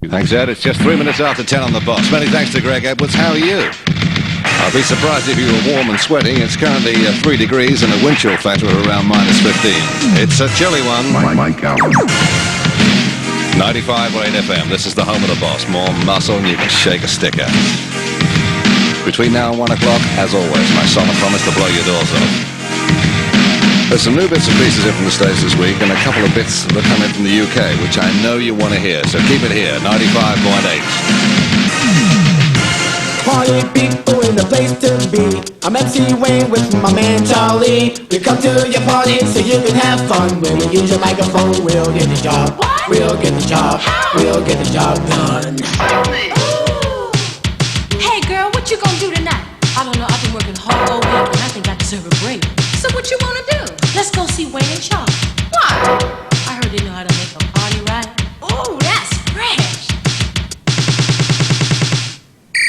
Thanks, Ed. It's just 3 minutes after 10 on the box. Many thanks to Greg Edwards. How are you? I'd be surprised if you were warm and sweating. It's currently 3 degrees and a wind chill factor of around minus 15. It's a chilly one. Mike Allen. 95.8 FM. This is the home of the boss. More muscle and you can shake a stick at. Between now and 1 o'clock, as always, my solemn promise to blow your doors off. There's some new bits and pieces in from the States this week and a couple of bits that come in from the UK, which I know you want to hear. So keep it here, 95.8. Party people in the place to be. I'm MC Wayne with my man Charlie. We come to your party so you can have fun. When we use your microphone, we'll get the job. We'll get the job. We'll get the job done. Hey girl, what you gonna do tonight? I don't know, I've been working hard all week and I think I deserve a break. So what you wanna do? Let's go see Wayne and Charlie. Why? I heard they know how to make a party right. Oh, that's fresh.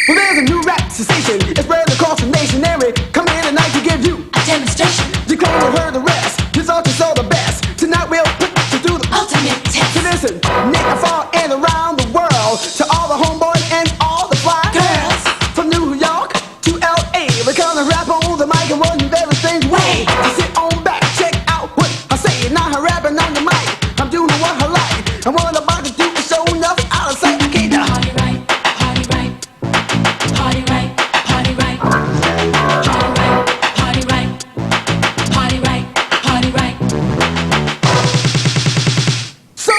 Well, there's a new rap sensation. It's spread across the nation. And we come here tonight to give you A demonstration. You can't heard the rest. This artist's all the best. Tonight we'll put you through the Ultimate test. So listen, Nick and far and around the world, to all the homeboys and all the fly Girls. from New York to LA. We come to rap on the mic and run everything's way. So sit on back, check out what I say. Now I'm rapping on the mic. I'm doing what I like. And what I'm about to do is show enough out of sight. Okay, now. Party right, party right. Party right, party right. Party right, party right. Party right, party right. So,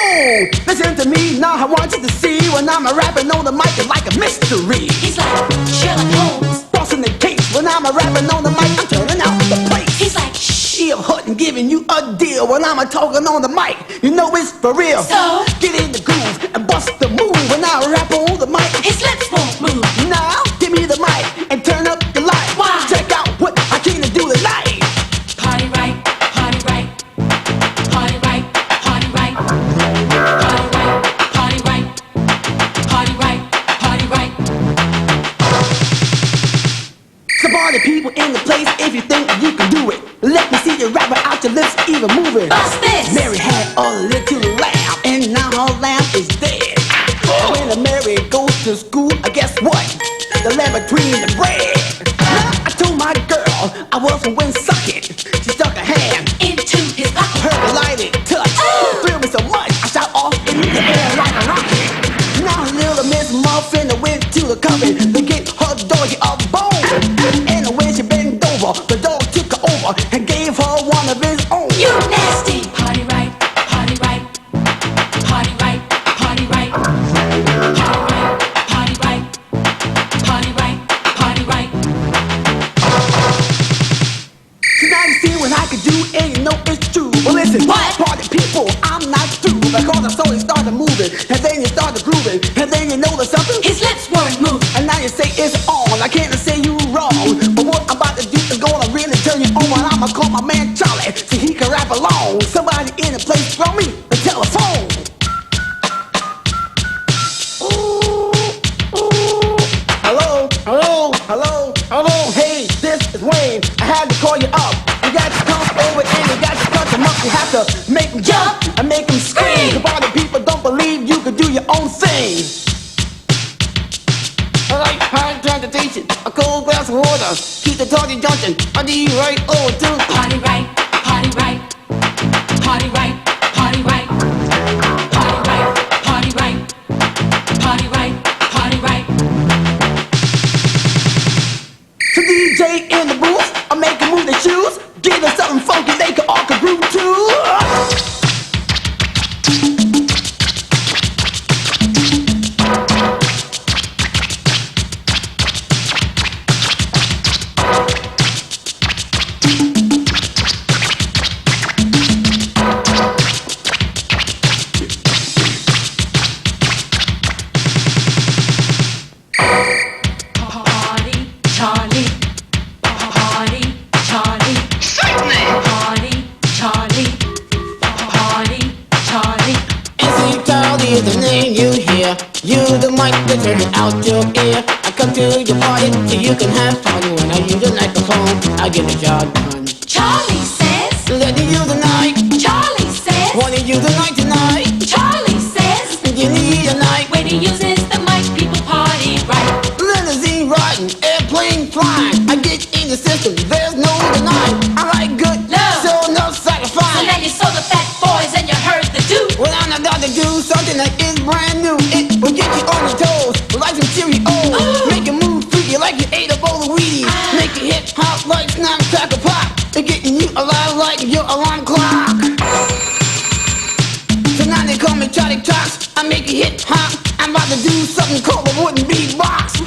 listen to me now. I want you to see when I'm rapping on the mic, it's like a mystery. He's like Sherlock Holmes. Crossing the case when I'm rapping on the mic, I'm turning out the place. He's like shh. Ear hurting, giving you a deal when I'm talking on the mic. You know it's for real. So? Get in the groove and bust the move when I rap on the mic. His lips won't move. Now, give me the mic and turn up the light. Why? Check out what I came to do tonight. Party right, party right. Party right, party right. Party right, party right. Party right, party right. Some party people in the place, if you think you can do it, let me see you rap it out your lips, even moving. Bust this. Mary had a little lamb, and now her lamb is dead. When a Mary goes to school, guess what? The lamb between the bread. Now I told my girl I wasn't Woonsocket. She stuck her hand, Into his pocket. her delighted touch. Thrilled me so much, I shot off in the air like a rocket. Now little Miss Muffin went to the cupboard to get her doggy a bone. And when she bent over, the dog took her over and gave her one of his own. You nasty. Party right, party right. Party right, party right. Party right, party right. Party right, party right. Tonight you see what I can do and you know it's true. Well listen, What? party people, I'm not through. Because the soul started moving, and then you started grooving, and then you know there's something. His lips weren't moving. And now you say it's on, I can't say you wrong. But what I'm about to do is gonna really turn you on. And I'ma call my man Charlie so he can rap along. Somebody in the place, throw me the telephone. Ooh, ooh. Hello, hello, hello, hello. Hey, this is Wayne. I had to call you up. You got to come over and you got to cut them up. You have to make them jump and make them scream. The party people don't believe you can do your own thing. I like high transportation, a cold glass of water. Keep the party jumping. I need right over to Party right, party right. Party right, party right. Party right, party right. Party right, party right. to DJ in the booth. I make them move their shoes. Give them something funky they can all can groove to. Party, Charlie. Party, Charlie. Party, Charlie. Party, Charlie. MC Charlie is the name you hear. Use the mic to turn it out your ear. I come to your party so you can have fun. When I use the microphone, I get the job done. Charlie says. Let me use the night. Charlie says. Wanna use the night tonight? Charlie says. You need a night. Wait he uses the mic, people party right. Limousine riding, airplane flying. I get in the system, there's no denying. I like good Love. so no So satisfying. now you saw the fat boys and you heard the dude. Well, I'm about to do something that is brand new. It will get you on your toes, like some Cheerios. Make you move freaky like you ate a bowl of Wheaties. Make you hip hop like Snap Cracker Pop. They're getting you alive like your alarm clock. So now they call me Charlie Talks. I make you hip hop. I'm about to do something called a wooden beatbox.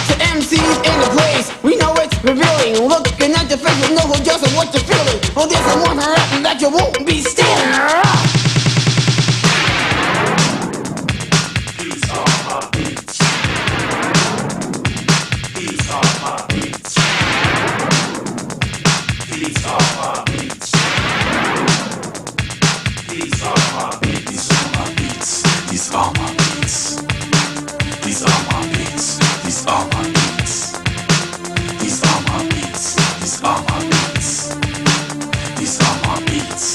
The MC's in the place, we know it's revealing. Looking at your face with no just what you're feeling. Oh, there's a one rapping that you won't be stealing. These are my beats. These are my beats. These are my beats. These are my beats. These are my beats. These are my beats. These are my beats. These are my beats. These are my beats. These are my beats.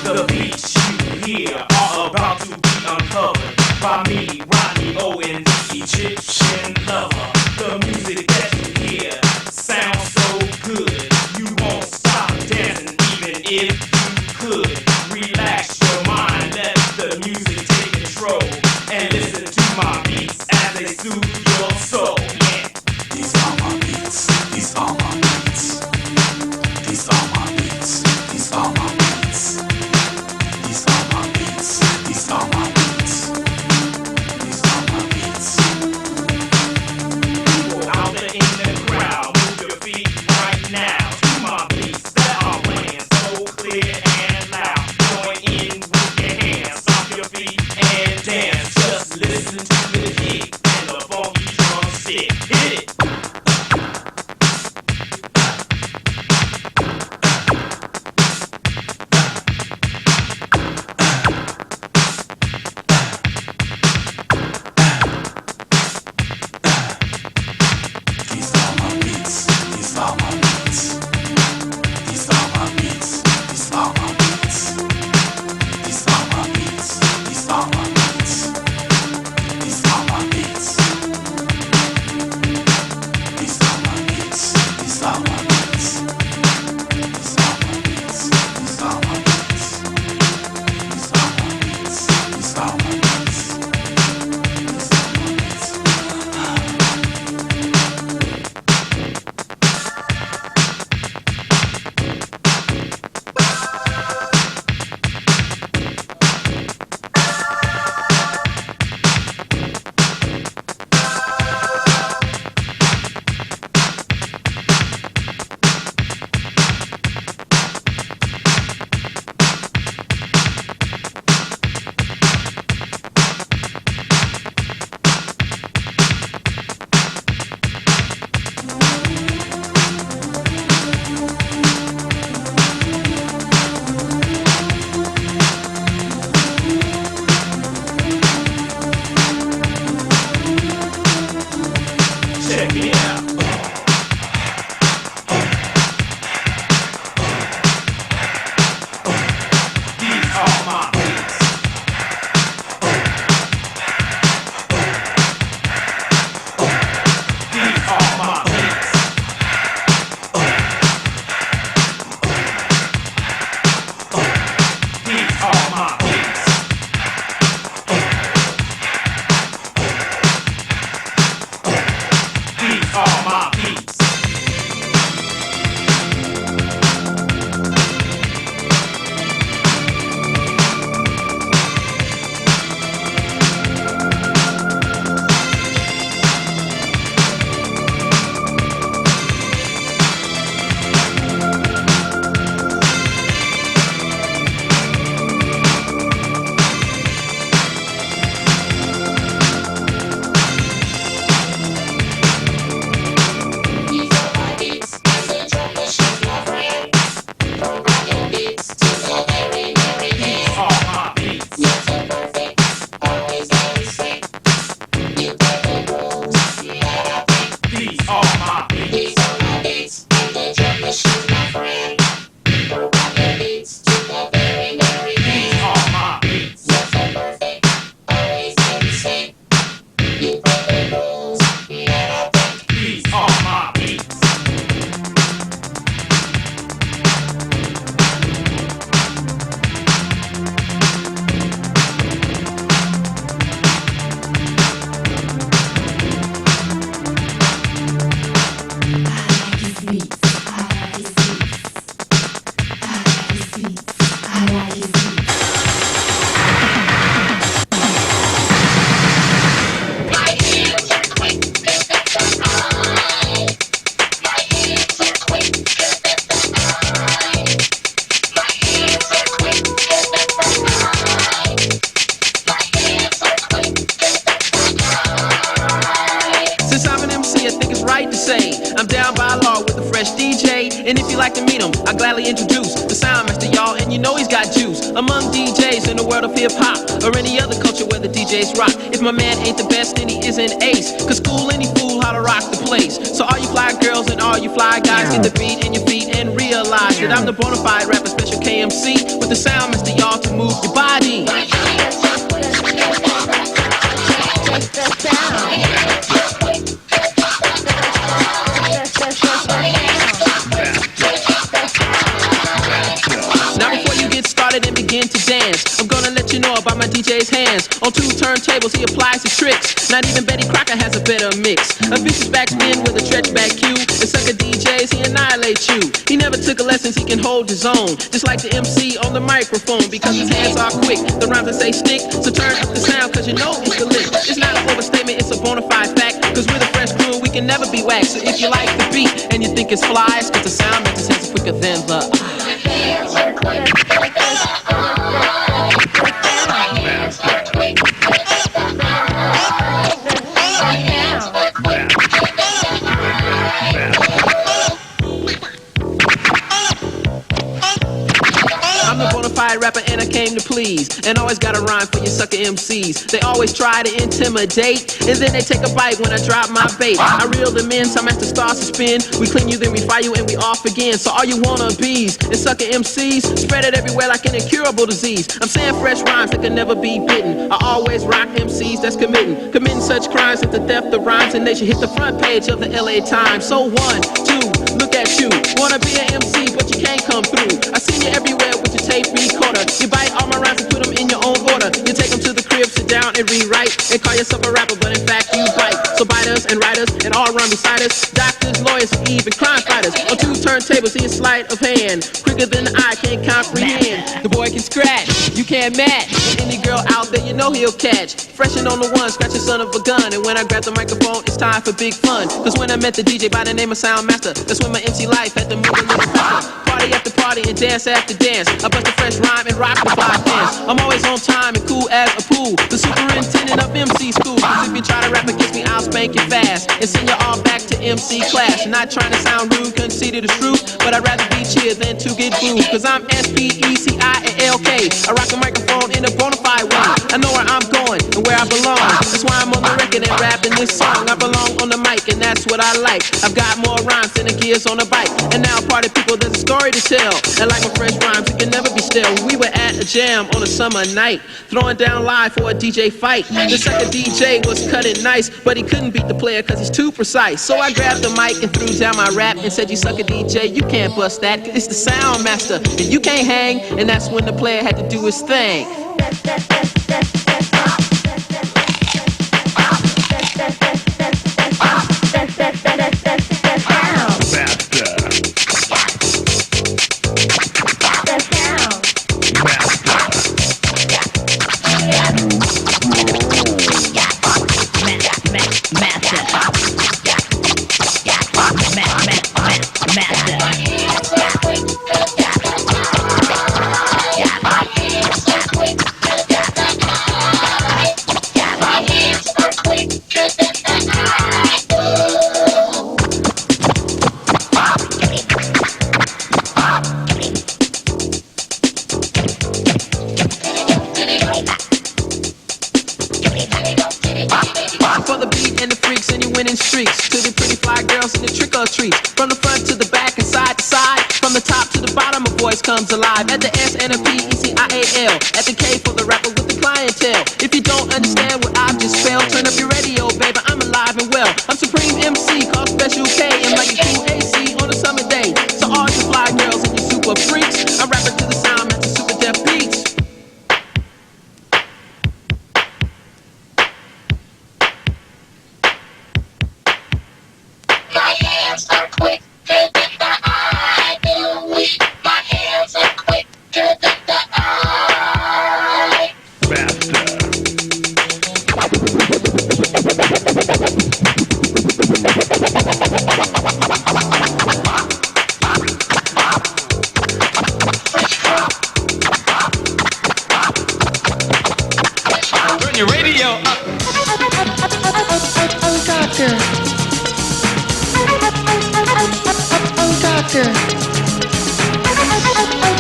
The beats you hear are about to be uncovered by me, Ronnie Owens, Egyptian lover. The music that you hear sounds so good, you won't stop dancing even if you could. Relax your mind, let the music take control, and listen to my beats as they soothe your soul. Yeah. These are my beats. These are my beats. These are my beats. These are my beats. These are my beats. These are my beats. These are my beats. People out there in the crowd, move your feet right now to my beats that are playing so clear and loud. Join in with your hands, stomp your feet and dance. Just listen to the kick and the funky drum stick. Hit it. These are my beats. These are my beats. These are my beats. These are my beats. These are my beats. These are my beats. And if you like to meet him, I gladly introduce the Soundmaster, y'all, and you know he's got juice. Among DJs in the world of hip-hop, or any other culture where the DJs rock. If my man ain't the best, then he is an ace. Cause school any fool how to rock the place. So all you fly girls and all you fly guys, get the beat in your feet and realize that I'm the bona fide rapper, special KMC, with the Soundmaster, y'all, to move your body. Now before you get started and begin to dance, I'm gonna let you know about my DJ's hands. On 2 turntables he applies the tricks. Not even Betty Crocker has a better mix. A vicious backspin with a stretch back cue. And sucker DJs, he annihilates you. He never took a lessons, he can hold his own. Just like the MC on the microphone, because his hands are quick. The rhymes that say stick, so turn up the sound, cause you know it's the lick. It's not an overstatement, it's a bona fide fact. Cause we're the fresh crew, we can never be whacked. So if you like the beat and you think it's fly, it's cause the sound makes it quicker than the I'm the bona fide rapper and I came to please. And always got a rhyme for your sucker MCs. They always try to intimidate, and then they take a bite when I drop my bait. I reel them in, some after stars to spin. We clean you, then we fire you, and we off again. So all you wannabes and sucker MCs, spread it everywhere like an incurable disease. I'm saying fresh rhymes that can never be bitten. I always rock MCs that's committing such crimes that the theft of rhymes, and they should hit the front page of the LA Times. So 1, 2, look at you. Wanna be an MC, but you can't come through. I seen you everywhere with your tape recorder. You bite all my rhymes and put them in your own order. You take them to the crib, sit down and rewrite, and call yourself a rapper, but in fact you bite. So biters and writers and all rhyme reciters, doctors, lawyers, and even crime fighters. On 2 turntables, he is sleight of hand, quicker than the eye can't comprehend. The boy can scratch, you can't match. And any girl out there, you know he'll catch. Freshin' on the one, scratch the son of a gun. And when I grab the microphone, it's time for big fun. Cause when I met the DJ by the name of Soundmaster, that's when my MC life had to move a little faster. Party after party and dance after dance. I bust a fresh rhyme and rock the 5 fans. I'm always on time and cool as a pool. The superintendent of MC school. Cause if you try to rap against me, I'll spank you fast and send you all back to MC class. Not trying to sound rude, conceited as truth, but I'd rather be cheered than to get booed. Cause I'm SPECIALK. I rock a microphone in a bona fide way. I know where I'm going and where I belong. That's why I'm on the record and rapping this song. I belong on the mic and that's what I like. I've got more rhymes than the gears on a bike. And now party people, there's a story to tell. And like my fresh rhymes, it can never be still. We were at a jam on a summer night, throwing down live for a DJ fight. The second DJ was cutting nice, but he couldn't beat the player cause he's too precise. So I grabbed the mic and threw down my rap and said, you suck a DJ, you can't bust that. It's the Soundmaster and you can't hang. And that's when the player had to do his thing. For the beat and the freaks and you winning streaks, to the pretty fly girls and the trick or treats, from the front to the back and side to side, from the top to the bottom a voice comes alive. At the S and the P, ECIAL, at the K for the rapper with the clientele. If you don't understand what I've just spelled, turn up your radio, baby, I'm alive and well. I'm Supreme MC, called Special K, and like a QAC on a summer day. So all you fly girls and you super freaks, I'm rapping to the sound, match the super deaf beats. My hands are quicker than the eye. Do we? My hands are quicker than the eye. doctor.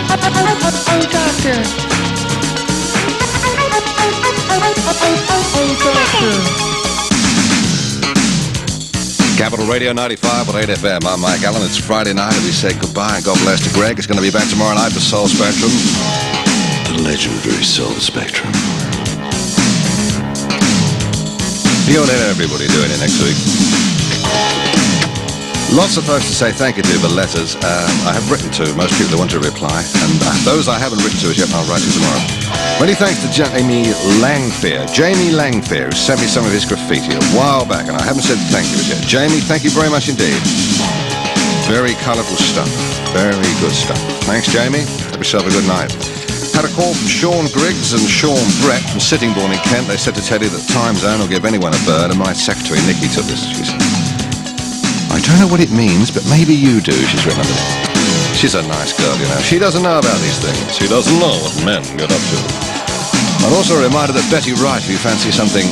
Oh, doctor. Capital Radio 95.8 FM. I'm Mike Allen. It's Friday night and we say goodbye and God bless to Greg. It's going to be back tomorrow night for Soul Spectrum. The legendary Soul Spectrum. You and everybody doing it next week. Lots of folks to say thank you to for letters. I have written to most people who want to reply, and those I haven't written to as yet, I'll write to tomorrow. Many thanks to Jamie Langfair, who sent me some of his graffiti a while back, and I haven't said thank you as yet. Jamie, thank you very much indeed. Very colourful stuff. Very good stuff. Thanks, Jamie. Have yourself a good night. Had a call from Sean Griggs and Sean Brett from Sittingbourne in Kent. They said to tell you that Time Zone will give anyone a bird, and my secretary, Nikki, took this. She said, I don't know what it means, but maybe you do, she's written under it. She's a nice girl, you know. She doesn't know about these things. She doesn't know what men get up to. I'm also a reminder that Betty Wright, if you fancy something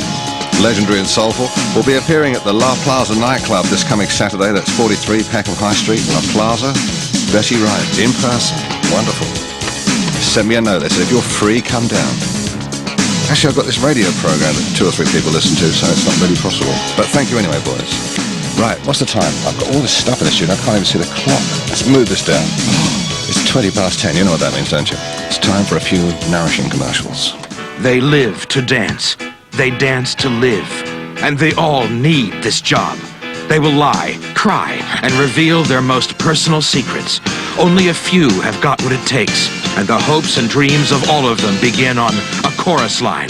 legendary and soulful, will be appearing at the La Plaza nightclub this coming Saturday. That's 43 Peckham High Street, La Plaza. Betty Wright, in person. Wonderful. Send me a note. They said, if you're free, come down. Actually, I've got this radio program that 2 or 3 people listen to, so it's not really possible. But thank you anyway, boys. Right, what's the time? I've got all this stuff in the studio. I can't even see the clock. Let's move this down. It's 20 past 10. You know what that means, don't you? It's time for a few nourishing commercials. They live to dance. They dance to live. And they all need this job. They will lie, cry, and reveal their most personal secrets. Only a few have got what it takes, and the hopes and dreams of all of them begin on a chorus line.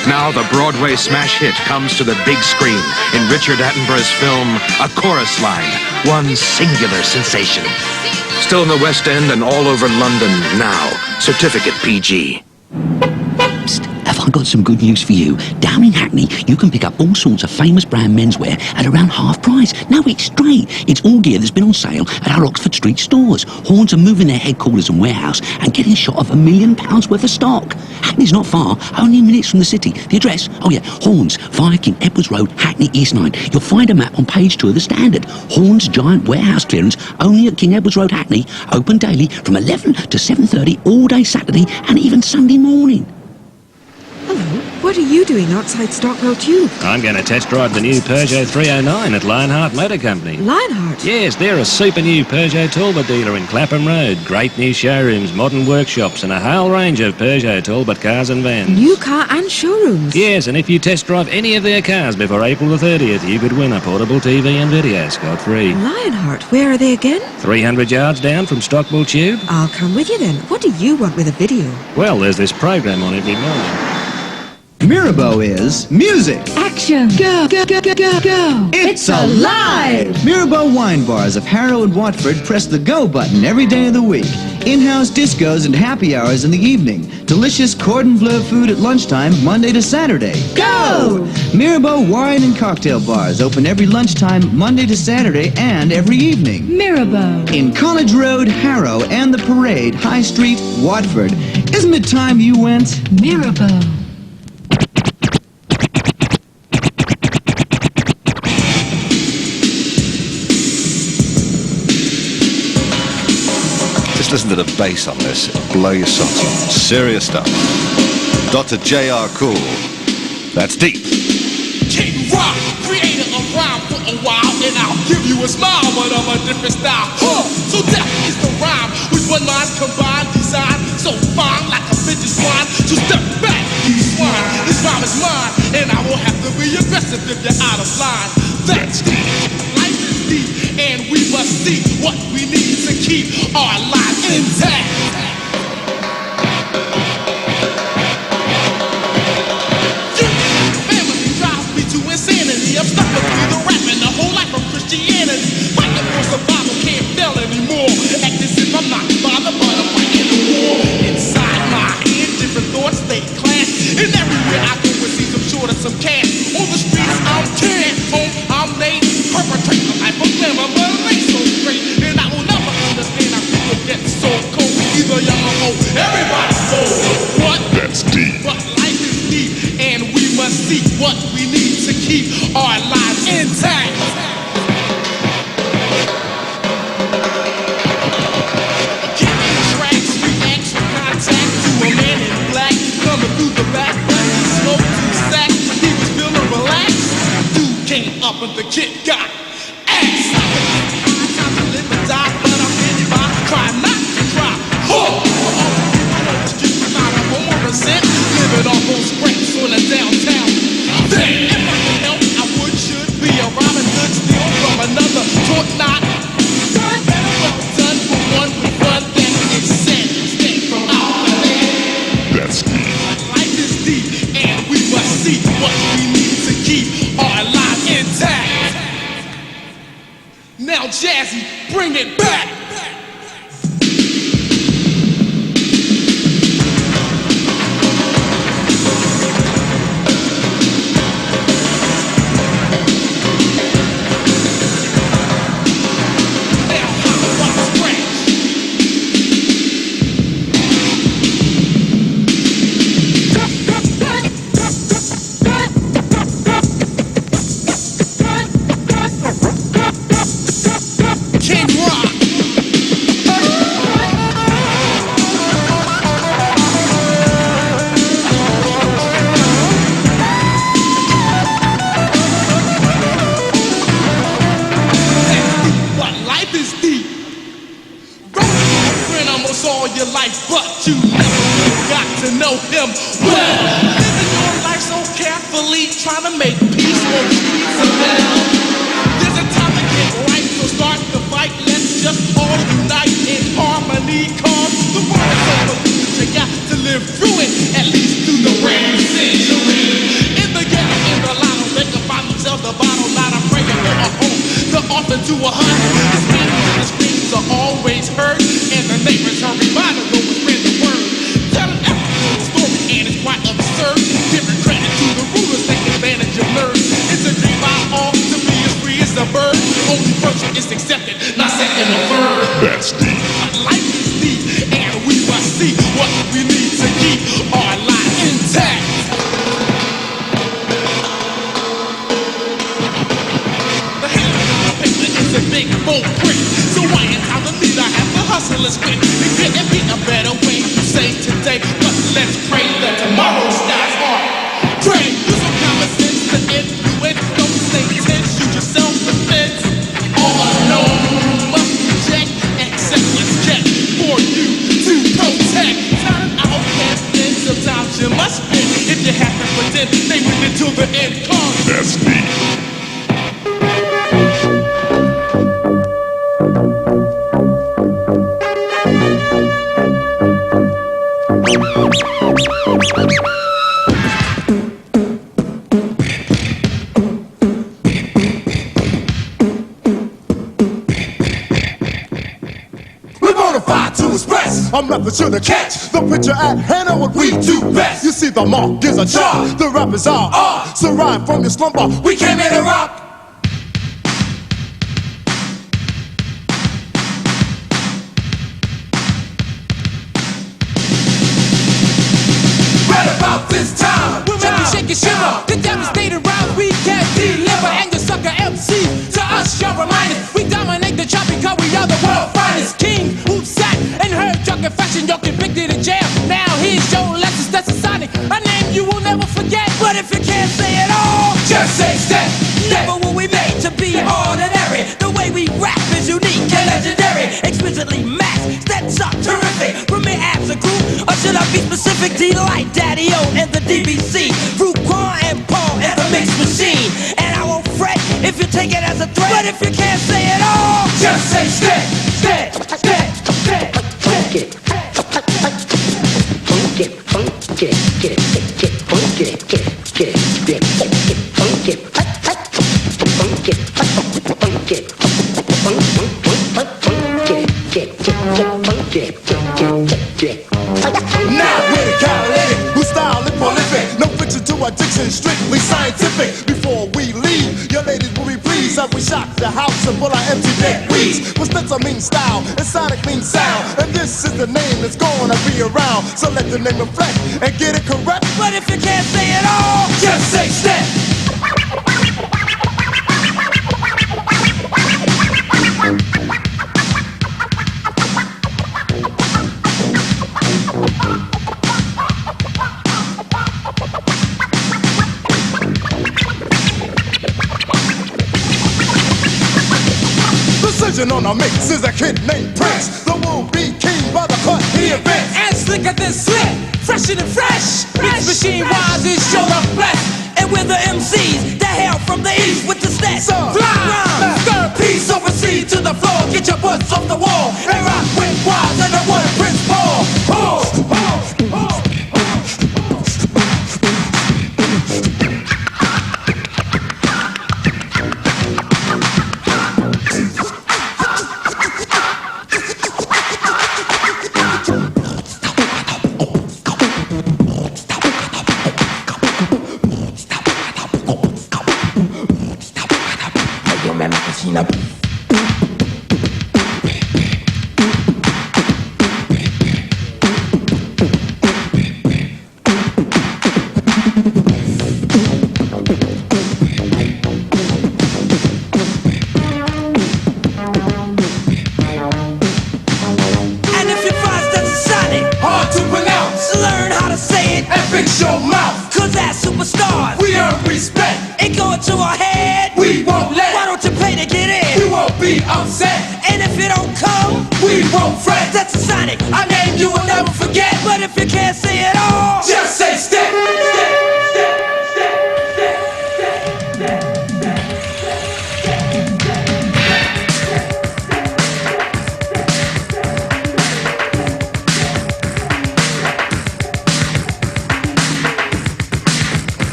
Now the Broadway smash hit comes to the big screen in Richard Attenborough's film, A Chorus Line, one singular sensation. Still in the West End and all over London now, certificate PG. Psst, have I got some good news for you? Down in Hackney, you can pick up all sorts of famous brand menswear at around half price. No, it's straight. It's all gear that's been on sale at our Oxford Street stores. Horns are moving their headquarters and warehouse and getting shot of £1 million worth of stock. Hackney's not far, only minutes from the city. The address? Oh yeah, Horns, 5 King Edwards Road, Hackney East 9. You'll find a map on page 2 of the Standard. Horns giant warehouse clearance only at King Edwards Road, Hackney. Open daily from 11 to 7:30 all day Saturday and even Sunday morning. Hello, what are you doing outside Stockwell Tube? I'm going to test drive the new Peugeot 309 at Lionheart Motor Company. Lionheart? Yes, they're a super new Peugeot Talbot dealer in Clapham Road. Great new showrooms, modern workshops and a whole range of Peugeot Talbot cars and vans. New car and showrooms? Yes, and if you test drive any of their cars before April the 30th, you could win a portable TV and video scot-free. Lionheart, where are they again? 300 yards down from Stockwell Tube. I'll come with you then. What do you want with a video? Well, there's this program on every morning. Mirabeau is music. Action. Go, go, go, go, go, go. It's alive! Mirabeau wine bars of Harrow and Watford press the go button every day of the week. In-house discos and happy hours in the evening. Delicious cordon bleu food at lunchtime, Monday to Saturday. Go! Mirabeau wine and cocktail bars open every lunchtime, Monday to Saturday, and every evening. Mirabeau. In College Road, Harrow, and the Parade, High Street, Watford. Isn't it time you went? Mirabeau. Listen to the bass on this. It'll blow your socks off. Serious stuff. Dr. J.R. Cool. That's deep. King Rock created a rhyme for a while, and I'll give you a smile, but of a different style. So death is the rhyme with one mind combined, design so fine like a fidget swine. So step back, you swine. This rhyme is mine, and I will have to be aggressive if you're out of line. That's deep. Life is deep, and we must see what we need to keep our lives intact. Family drives me to insanity. I'm stuck between the rap and the whole life of Christianity. Fighting for survival, can't fail anymore. Act as if I'm not bothered, but I'm fighting the war. Inside my head, different thoughts, they clash. And everywhere I go, it seems I'm short of some cash. On the streets, I'm king. Home, I'm late. Perpetrate the life of glamour, but it ain't so great. And I will never understand how people get so cold. Either young or old, everybody's old. What? That's deep. But life is deep, and we must seek what we need to keep our lives intact. up and the kid got ass. Time to live and die, but I'm getting by. Try not to cry. All the streets without a home or a cent. Living off those scraps on the downtown. Then, if I could help, I would, should be a Robin Hood, steal from another, taught not. Better well done for one with fun than is said. Stay from out the land. That's deep. Life is deep, and we must see what we need to keep our lives intact. Now, Jazzy, bring it back. All your life, but you never got to know him well. Living your life so carefully, trying to make peace on the streets of hell. There's a time to get right, so start the fight. Let's just all unite in harmony. Cause the world is so polluted, you got to live through it, at least through the rain century. In the ghetto, in the lotto, they can find themselves the bottle, not a praying for a home. The author to a hunt. The screams and the screams are always heard, and the neighbors hurry by to go and spread the word. Tell an African story, and it's quite absurd. Giving credit to the rulers, take advantage of nerds. It's a dream by all to be as free as a bird. Only virtue is accepted, not second or third. That's deep. Life is deep, and we must see what we need to keep our lives intact. A big bold print. So why in time to lead I have to hustle and spit. It couldn't be a better way to say today, but let's pray that tomorrow's stars are great. Use some common sense to influence. Don't stay tense, shoot yourself defense. All unknown must reject, acceptance check for you to protect. Turn out and then sometimes you must win. If you have to pretend, stay with it till the end comes. That's deep. I'm nothing sure to catch the picture at hand of what we do best. You see, the mark is a chart, the rappers are so rhyme from your slumber. We came here to rock. Right about this time, we'll make you shake and shiver. The devastated rhyme we can't deliver, and the sucker MC to us your reminder. We dominate the chart because we are the world finest king who sat and heard your confession. You're convicted in jail. Now here's your lessons. That's a sign, a name you will never forget. But if you can't say it all, just say step. Never were we made to be ordinary. The way we rap is unique and legendary. Explicitly masked, that's up terrific. From me abs a crew, or should I be specific? Delight, Daddy-O, and the DBC. Through Quan and Paul and the Mix Machine. And I won't fret if you take it as a threat. But if you can't say it all, just say step, step, step, step. Funk it, funk it, funk it, get it, get it, funk it, get it, get it, get it, funk it, funk it, funk it, funk it. Now we're the catalytic, whose style is prolific. No fiction to addiction, strictly scientific. Before we leave, your ladies will be pleased as we shock the house and pull our empty deck weeds. Well, Spencer means style and Sonic means sound, and this is the name that's gonna be around. So let the name reflect and get it correct. But if you can't say it all, just say step. vision on a mix is a kid named Prince. The will-be king by the cut he invents. And slicker than slick, fresher than fresh. Mix machine wise is show up blessed. And we're the MCs that hail from the east with the stats. Fly, rhyme, stir peace overseas to the floor. Get your butts off the wall and rock with wise and the one Prince Paul.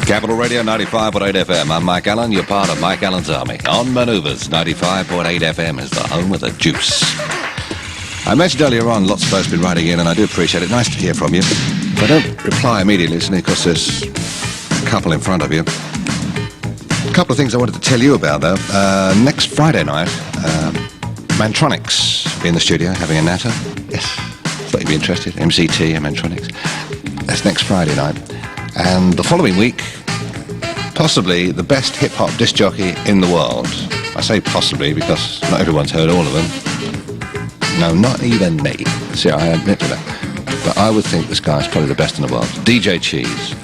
Capital Radio 95.8 FM. I'm Mike Allen. You're part of Mike Allen's Army. On Manoeuvres, 95.8 FM is the home of the juice. I mentioned earlier on, lots of folks have been writing in, and I do appreciate it. Nice to hear from you. If I don't reply immediately, it's because there's a couple in front of you. A couple of things I wanted to tell you about, though. Next Friday night, Mantronics will be in the studio having a natter. Yes, thought you'd be interested. MCT and Mantronics. That's next Friday night. And the following week, possibly the best hip-hop disc jockey in the world. I say possibly because not everyone's heard all of them. No, not even me. See, I admit to that. But I would think this guy's probably the best in the world. DJ Cheese.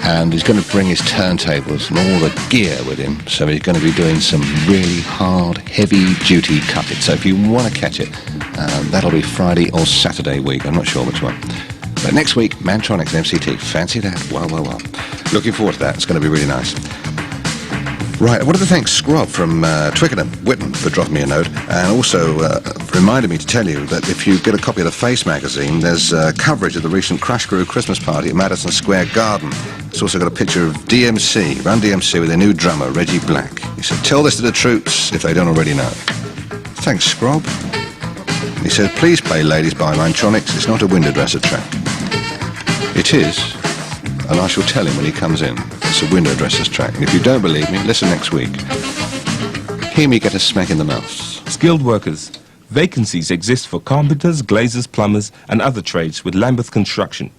And he's going to bring his turntables and all the gear with him. So he's going to be doing some really hard, heavy-duty cutting. So if you want to catch it, that'll be Friday or Saturday week. I'm not sure which one. But next week, Mantronics and MCT. Fancy that? Well. Looking forward to that. It's going to be really nice. Right, I wanted to thank Scrob from Twickenham, Whitton, for dropping me a note, and also reminded me to tell you that if you get a copy of the Face magazine, there's coverage of the recent Crash Crew Christmas party at Madison Square Garden. It's also got a picture of DMC, Run DMC, with their new drummer, Reggie Black. He said, tell this to the troops if they don't already know. Thanks, Scrob. He said, please play Ladies by Mantronics. It's not a window dresser track. It is, and I shall tell him when he comes in. It's a window dresser's track. And if you don't believe me, listen next week. Hear me get a smack in the mouth. Skilled workers. Vacancies exist for carpenters, glazers, plumbers, and other trades with Lambeth Construction.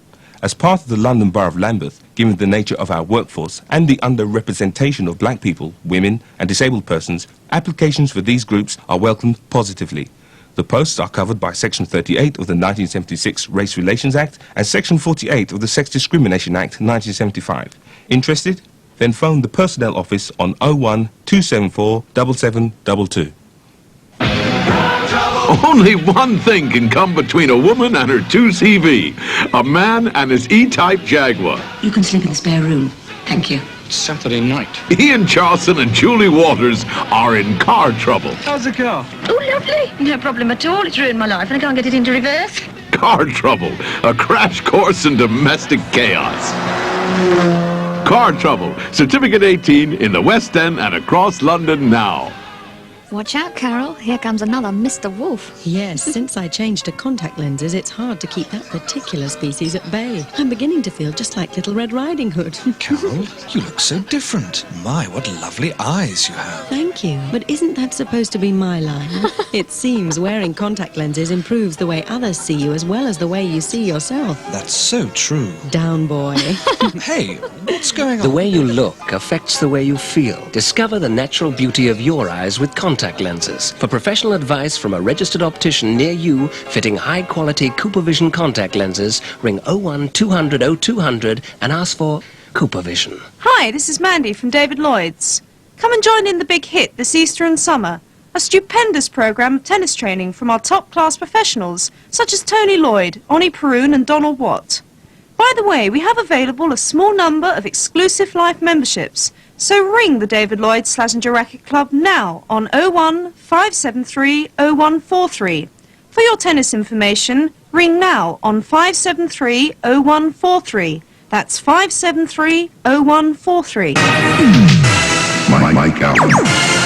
As part of the London Borough of Lambeth, given the nature of our workforce and the underrepresentation of black people, women, and disabled persons, applications for these groups are welcomed positively. The posts are covered by Section 38 of the 1976 Race Relations Act and Section 48 of the Sex Discrimination Act 1975. Interested? Then phone the Personnel Office on 01 274 7722. Only one thing can come between a woman and her 2CV. A man and his E-Type Jaguar. You can sleep in the spare room. Thank you. Saturday night. Ian Charlson and Julie Waters are in car trouble. How's the car? Oh, lovely. No problem at all. It's ruined my life and I can't get it into reverse. Car Trouble, a crash course in domestic chaos. Car Trouble, Certificate 18 in the West End and across London now. Watch out, Carol. Here comes another Mr. Wolf. Yes, since I changed to contact lenses, it's hard to keep that particular species at bay. I'm beginning to feel just like Little Red Riding Hood. Carol, you look so different. My, what lovely eyes you have. Thank you. But isn't that supposed to be my line? It seems wearing contact lenses improves the way others see you as well as the way you see yourself. That's so true. Down, boy. Hey, what's going on? The way you look affects the way you feel. Discover the natural beauty of your eyes with contact lenses. For professional advice from a registered optician near you fitting high-quality Cooper Vision contact lenses, ring 01 200 0200 and ask for Cooper Vision. Hi, this is Mandy from David Lloyd's. Come and join in the big hit this Easter and summer A stupendous program of tennis training from our top-class professionals, such as Tony Lloyd, Oni Peroon and Donald Watt. By the way, we have available a small number of exclusive life memberships, so ring the David Lloyd Slazenger Racket Club now on 01 573 0143. For your tennis information, ring now on 573 0143. That's 573 0143. Mike Allen.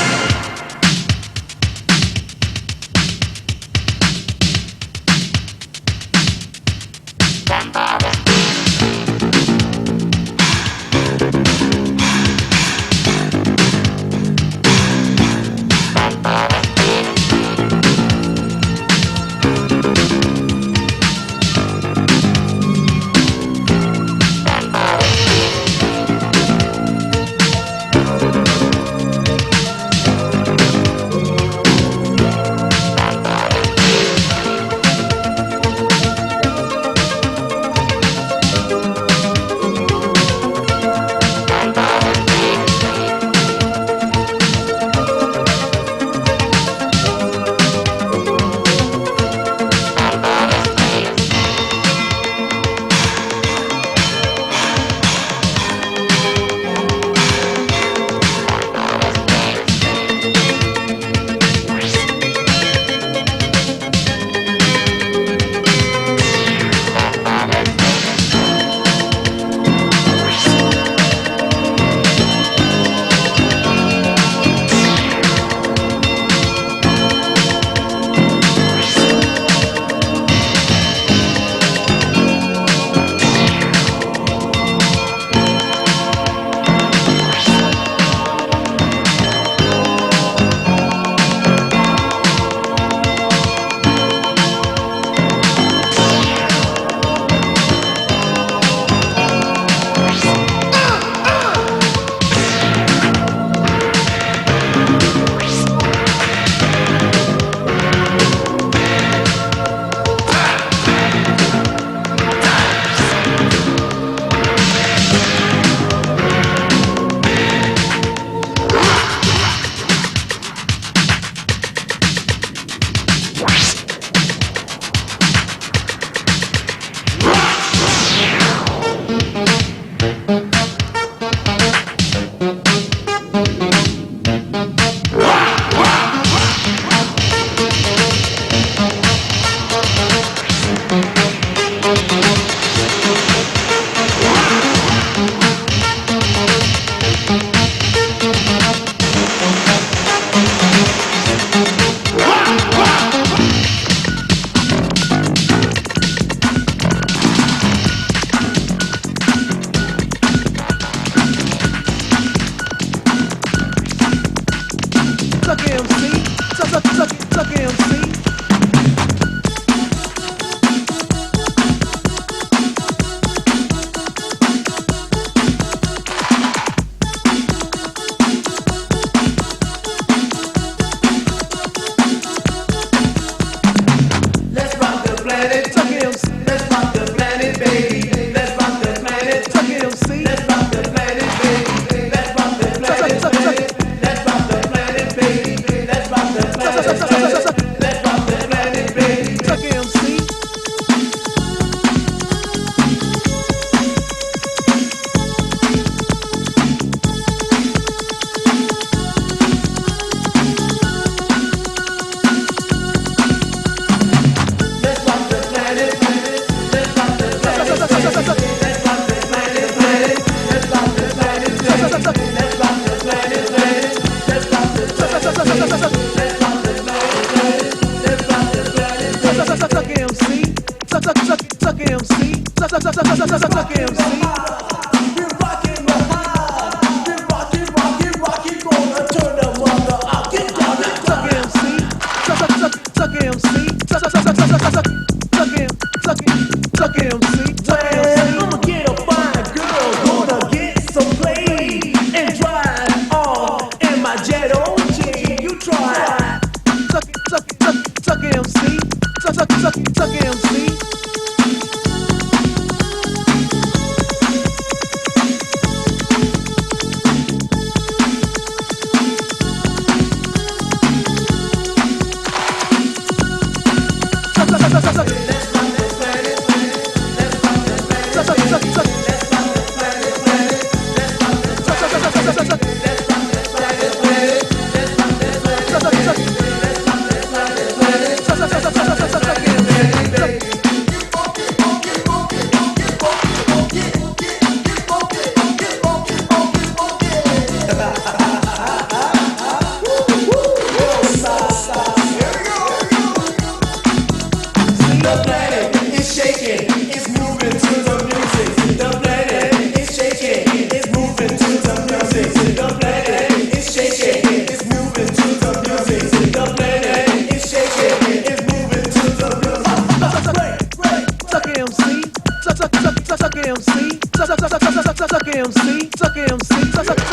MC, suck MC, suck MC.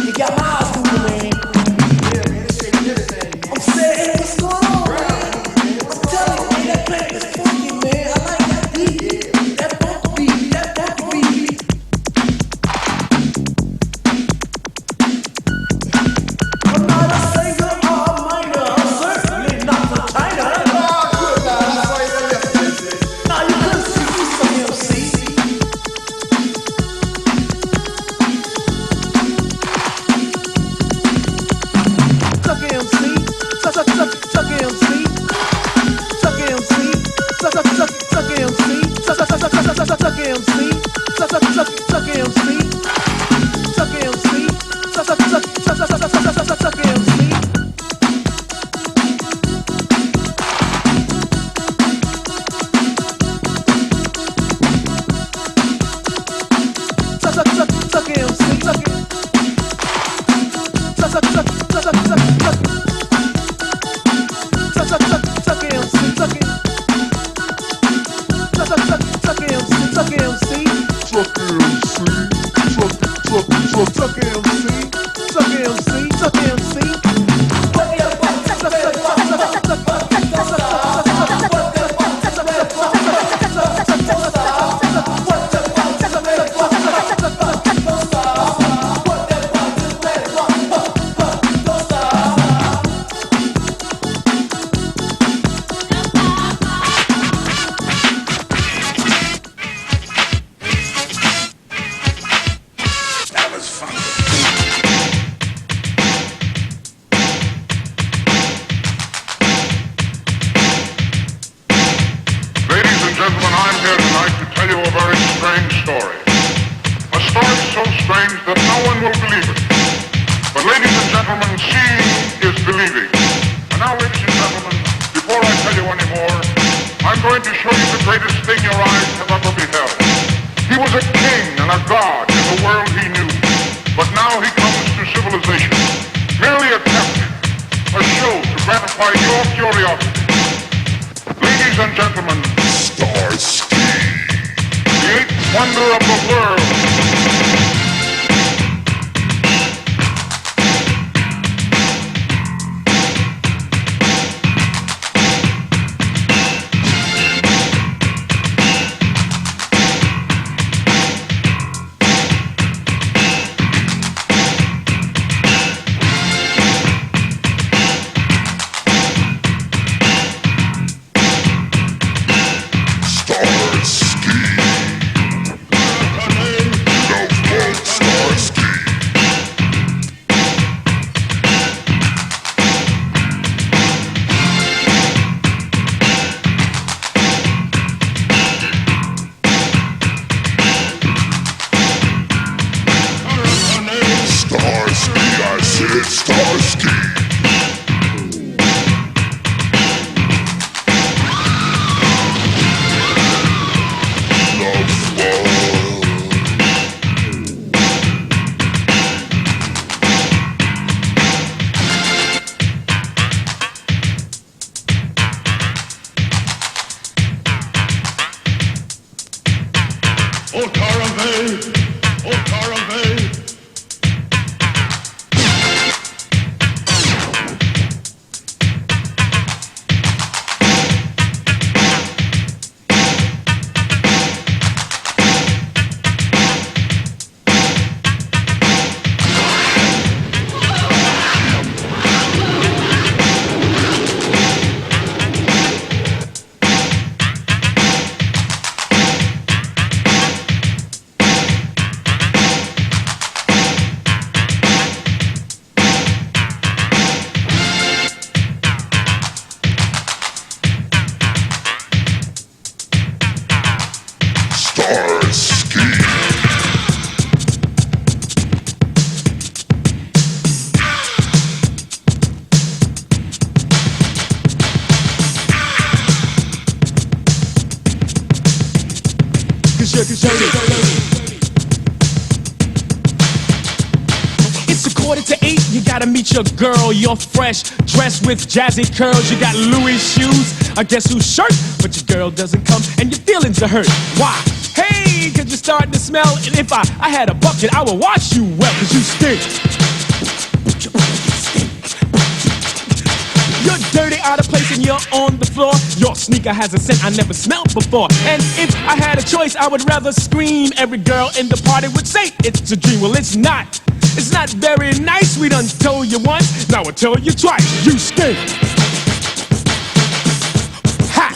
You got miles to the man. I'm saying, what's going on, man? I'm telling you, man, that plant is funky, man. I like that beat. That funk beat, that beat. I'm not a singer or a minor. I'm certainly not from China. Now you couldn't see me some MC. Suck MC, suck MC, suck MC, suck MC, suck MC, suck MC, suck MC. It's a 7:45, you gotta meet your girl. You're fresh, dressed with jazzy curls. You got Louis shoes, I guess whose shirt? But your girl doesn't come and your feelings are hurt. Why? Hey, cause you're starting to smell. And if I had a bucket, I would wash you well, cause you stink. You're dirty, out of place, and you're on the floor. Your sneaker has a scent I never smelled before. And if I had a choice, I would rather scream. Every girl in the party would say it's a dream. Well, it's not. It's not very nice. We done told you once, now we'll tell you twice. You stink. Ha!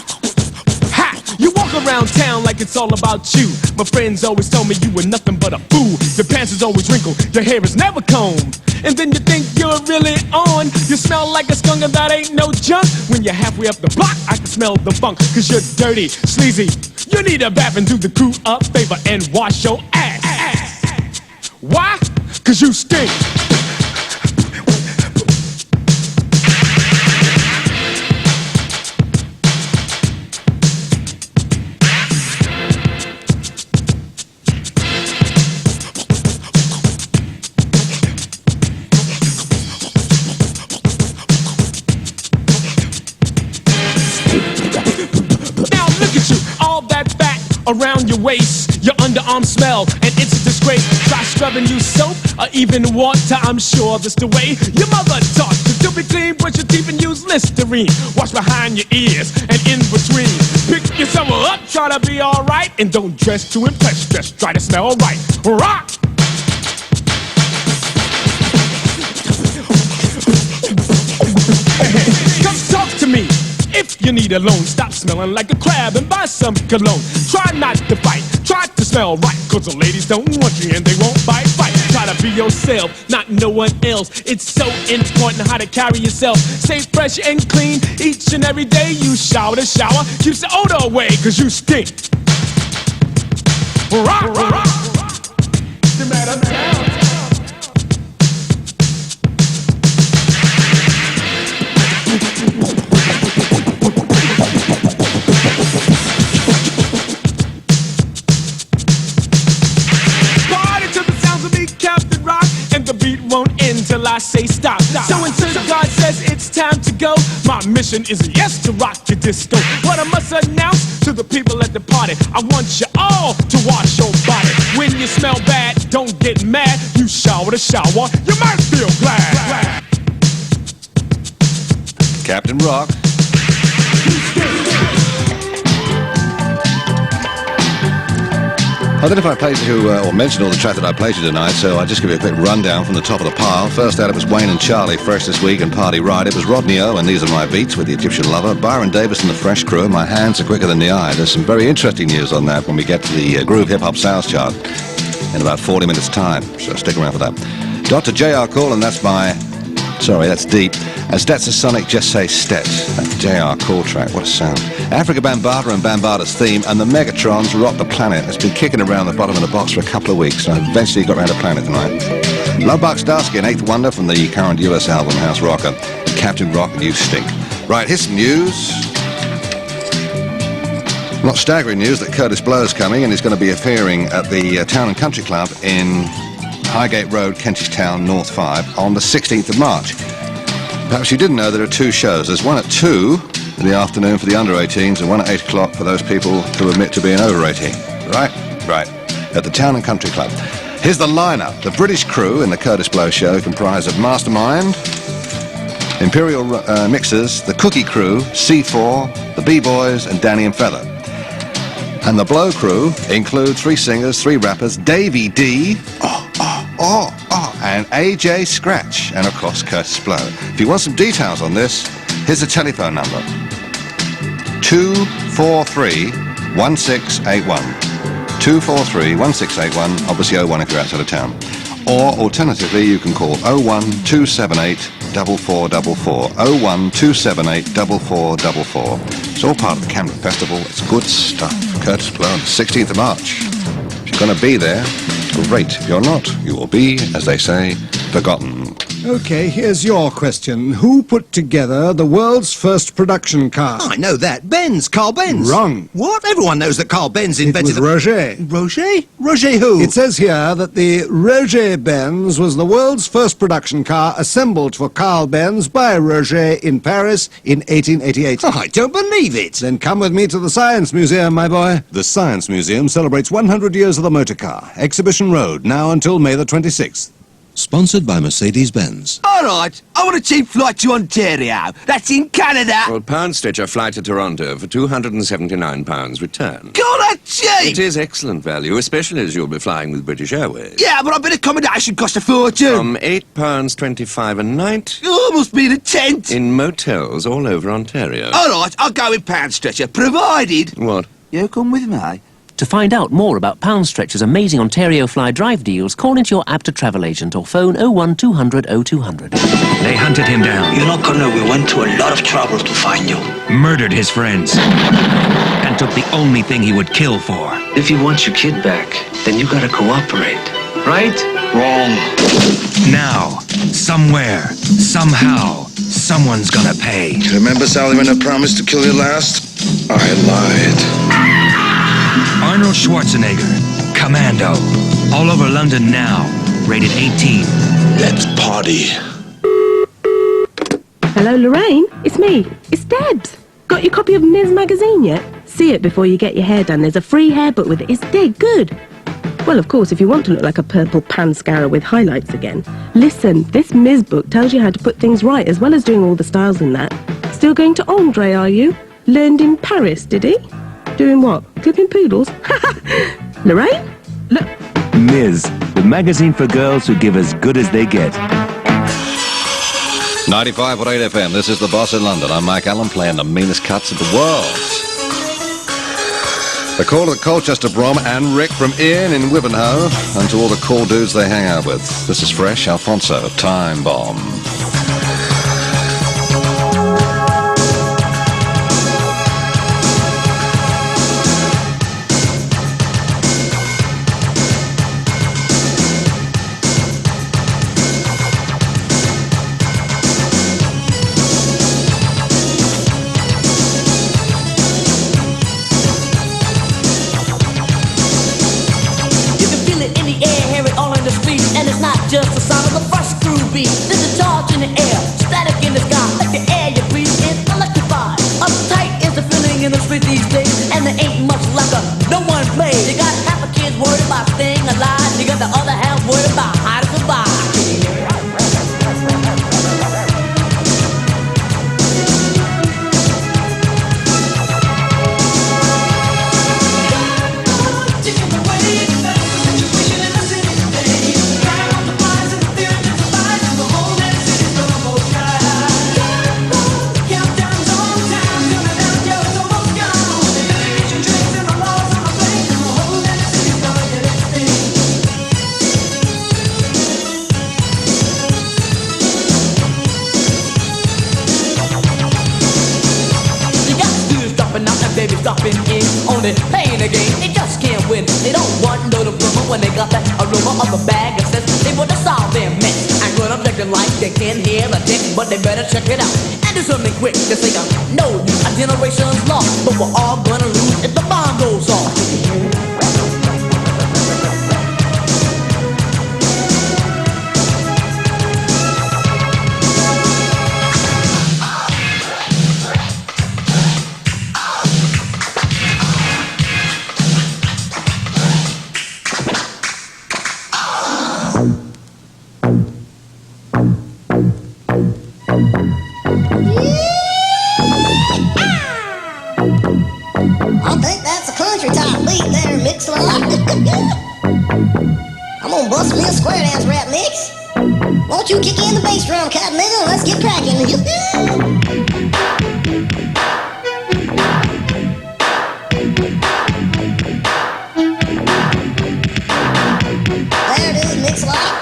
Ha! You walk around town like it's all about you. My friends always told me you were nothing but a fool. Your pants is always wrinkled, your hair is never combed. And then you think you're really on. You smell like a skunk and that ain't no junk. When you're halfway up the block, I can smell the funk. Cause you're dirty, sleazy. You need a bath and do the crew a favor and wash your ass. Why? Cause you stink. Around your waist, your underarm smell, and it's a disgrace. Try scrubbing you soap or even water, I'm sure that's the way your mother taught you to be clean. Brush your teeth and use Listerine. Wash behind your ears and in between. Pick yourself up, try to be alright, and don't dress to impress. Just try to smell right. Rock! Come talk to me. If you need a loan, stop smelling like a crab and buy some cologne. Try not to bite, try to smell right, cause the ladies don't want you and they won't bite. Try to be yourself, not no one else. It's so important how to carry yourself. Stay fresh and clean each and every day. You shower to shower, keeps the odor away, cause you stink. Rock, rock, rock. The man uptown. Won't end till I say stop. So until God says it's time to go, my mission is yes to rock your disco. What I must announce to the people at the party, I want you all to wash your body. When you smell bad, don't get mad. You shower to shower, you might feel glad. Captain Rock. I don't know if I played you or mentioned all the track that I played you tonight, so I'll just give you a quick rundown from the top of the pile. First out, it was Wayne and Charlie, Fresh This Week and Party Ride. It was Rodney O and These Are My Beats with The Egyptian Lover. Byron Davis and the Fresh Crew, My Hands Are Quicker Than the Eye. There's some very interesting news on that when we get to the Groove Hip Hop Sounds chart in about 40 minutes' time, so stick around for that. Dr. J.R. Cole, and that's Deep. And Stetsasonic, Just Say Stets. That J.R. Cole track, what a sound. Africa Bambaataa and Bambaata's theme, and the Megatrons Rock the Planet. It's been kicking around the bottom of the box for a couple of weeks, and I eventually got around to playing it tonight. Love Buck Starsky and Eighth Wonder from the current US album House Rocker. Captain Rock and You Stink. Right, here's some news. Not staggering news that Curtis Blow's coming, and he's going to be appearing at the Town and Country Club in Highgate Road, Kentish Town, North 5, on the 16th of March. Perhaps you didn't know there are two shows. There's one at 2 in the afternoon for the under 18s and one at 8 o'clock for those people who admit to being over 18. Right? Right. At the Town and Country Club. Here's the lineup. The British crew in the Curtis Blow show comprise of Mastermind, Imperial Mixers, the Cookie Crew, C4, the B-Boys, and Danny and Feather. And the Blow crew include 3 singers, 3 rappers, Davey D, and AJ Scratch, and of course Curtis Blow. If you want some details on this, here's the telephone number: 243-1681. 243-1681, obviously 01 if you're outside of town. Or alternatively, you can call 01278-4444. 01278-4444. It's all part of the Camden Festival. It's good stuff. Curtis Blow on the 16th of March. If you're going to be there, great. If you're not, you will be, as they say, forgotten. Okay, here's your question. Who put together the world's first production car? I know that. Benz. Carl Benz. Wrong. What? Everyone knows that Carl Benz invented It was Roger. Roger? Roger who? It says here that the Roger Benz was the world's first production car assembled for Carl Benz by Roger in Paris in 1888. Oh, I don't believe it. Then come with me to the Science Museum, my boy. The Science Museum celebrates 100 years of the motor car. Exhibition Road, now until May the 26th. Sponsored by Mercedes-Benz. All right, I want a cheap flight to Ontario. That's in Canada. Well, pound stretcher flight to Toronto for £279 return. God, that's cheap! It is excellent value, especially as you'll be flying with British Airways. Yeah, but I bet accommodation cost a fortune. From £8.25 a night. Oh, must be the tent. In motels all over Ontario. All right, I'll go with pound stretcher, provided... What? You come with me. To find out more about Pound Stretcher's amazing Ontario Fly Drive deals, call into your APTA travel agent or phone 01200 0200. They hunted him down. You're not gonna. We went to a lot of trouble to find you. Murdered his friends. And took the only thing he would kill for. If you want your kid back, then you gotta cooperate. Right? Wrong. Now, somewhere, somehow, someone's gonna pay. Remember, Sally, when I promised to kill you last? I lied. Arnold Schwarzenegger, Commando. All over London now. Rated 18. Let's party. Hello, Lorraine. It's me. It's Debs. Got your copy of Ms. Magazine yet? See it before you get your hair done. There's a free hair book with it. It's dead good. Well, of course, if you want to look like a purple panscara with highlights again. Listen, this Ms. book tells you how to put things right, as well as doing all the styles in that. Still going to Andre, are you? Learned in Paris, did he? Doing what? Clipping poodles? Lorraine? Look. Ms., the magazine for girls who give as good as they get. 95.8 FM, this is The Boss in London. I'm Mike Allen, playing the meanest cuts of the world. The call to the Colchester Brom and Rick from Ian in Wivenhoe, and to all the cool dudes they hang out with. This is Fresh, Alfonso, Time Bomb. Just the sound of the first groove beat. There's a charge in the air, static in the sky, like the air you breathe is electrified. Uptight is the feeling in the street these days, and there ain't much like no one plays. You got half a kid worried about staying alive, you got the other half worried about how to survive. Stopping in on it, playing a game, they just can't win. They don't want no rumor when they got that aroma of a bag of sense. They want to solve their mess. And run up looking like they can't hear the tick, but they better check it out and do something quick. They say, no, a generation's lost, but we're all gonna lose if the bomb goes off. I think that's a country type beat there, Mix Lot. I'm gonna bust me a square dance rap, Mix. Won't you kick in the bass drum, cat nigga, and let's get cracking. There it is, Mix Lot.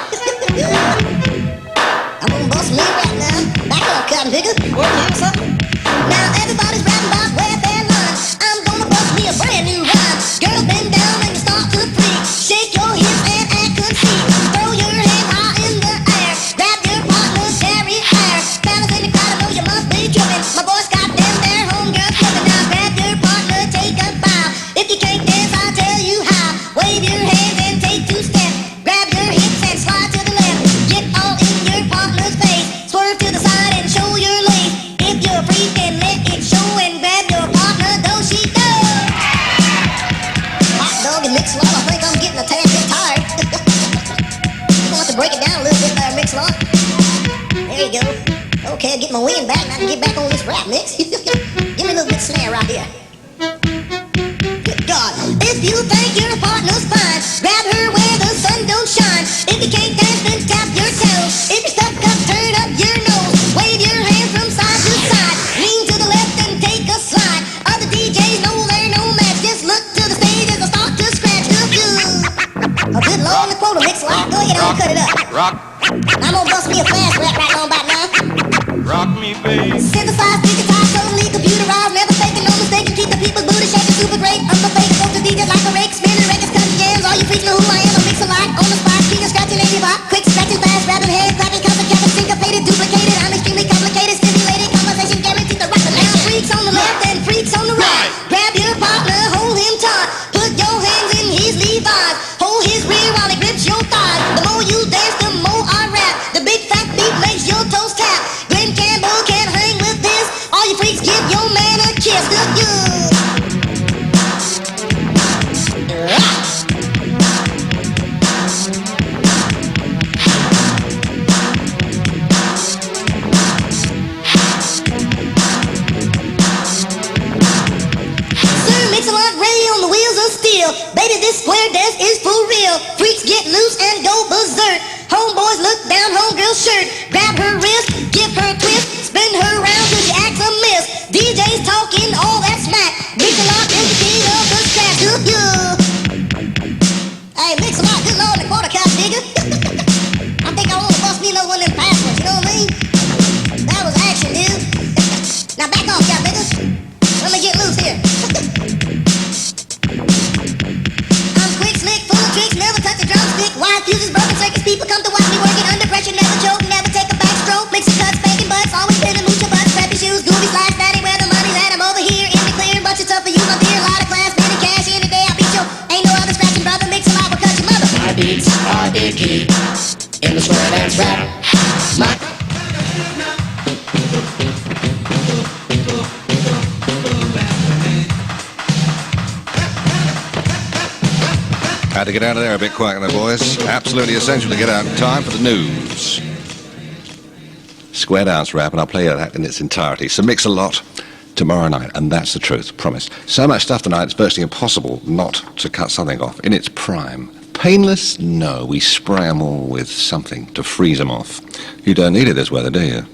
I'm gonna bust me right now. Back up, cat nigga. Work here, son. Now everybody's rapping about welfare lines. I'm gonna bust me a brand new rhyme. Girls bend down and start to freak. Shake your hips and act conceit. Throw your hands high in the air. Grab your partner wave your hands and take two steps. Grab your hips and slide to the left. Get all in your partner's face. Swerve to the side and show your lace. If you're a freak and let it show and grab your partner, though she does. Hot dog and Mix-a-Lot, I think I'm getting a tad bit tired. You want to break it down a little bit there, Mix-a-Lot. There you go. Okay, get my wind back and I can get back on this rap mix. Give me a little bit of snare right here. Good God. If you think your partner's fine, grab her where the sun don't shine. If you can't dance, then tap your toes. If you're stuck up, turn up your nose. Wave your hands from side to side. Lean to the left and take a slide. Other DJs know they're no match. Just look to the stage as I start to scratch. A good long quota Mix-a-Lot. Go ahead and cut it up. Rock. I'm gonna bust me a fast rap right on about now. Rock me, baby. Synthesized, digitized, totally computerized, never faking, no mistaking, keep the people's booty shaking, super great. I'm the fake, go to DJ like a rake, spinning records, cutting jams. All you freaks know who I am. I mix a lot on the spot, speaking, scratching, and hip hop, quick scratching, fast rapping, head clapping, counting, capping, syncopated, duplicated. I'm extremely complicated, stimulated, conversation guaranteed to rock the now. Freaks on the left and freaks on the right. Grab your partner, hold him tight. Put your hands in his Levi's. Hold his rear while he grips your thighs. The more you dance, the more I rap. The big fat beat makes your toes tap. Glenn Campbell can't hang with this. All you freaks give your man a kiss. Look good. Sir Mix-a-Lot Ray on the wheels of steel. Baby, this square dance is for real. Freaks get loose and go berserk. Homeboys look down homegirl's shirt. Grab her wrist, give her a twist. Spin her round till she acts a miss. DJ's talking all that smack. Mix-a-Lot is the king of the scratch. Hey, Mix-a-Lot, good lord, the quarter cow digger. I think I want to bust me another one of them passwords, you know what I mean? That was action, dude. Now back off, y'all niggas. Let me get loose here. I'm quick, slick, full of tricks, never touch a drumstick. Wide fuses, broken circuits, people come to watch me work it under pressure, never choke, never take a backstroke. Mixing cuts, faking butts, always spinning, mooch your butts, crappy shoes, goofy slides, daddy, where the money's at. I'm over here in the clear, bunch of stuff for you, my dear. Lot of class, spending cash in the day, I'll beat you. Ain't no other scratching, brother, Mix-a-Lot will cut your mother. My beats are icky, in the square dance rap. My Had to get out of there a bit quick there, boys. Absolutely essential to get out in time for the news. Square dance rap, and I'll play that in its entirety. So Mix-a-Lot tomorrow night, and that's the truth, promise. So much stuff tonight, it's virtually impossible not to cut something off in its prime. Painless? No, we spray them all with something to freeze them off. You don't need it this weather, do you?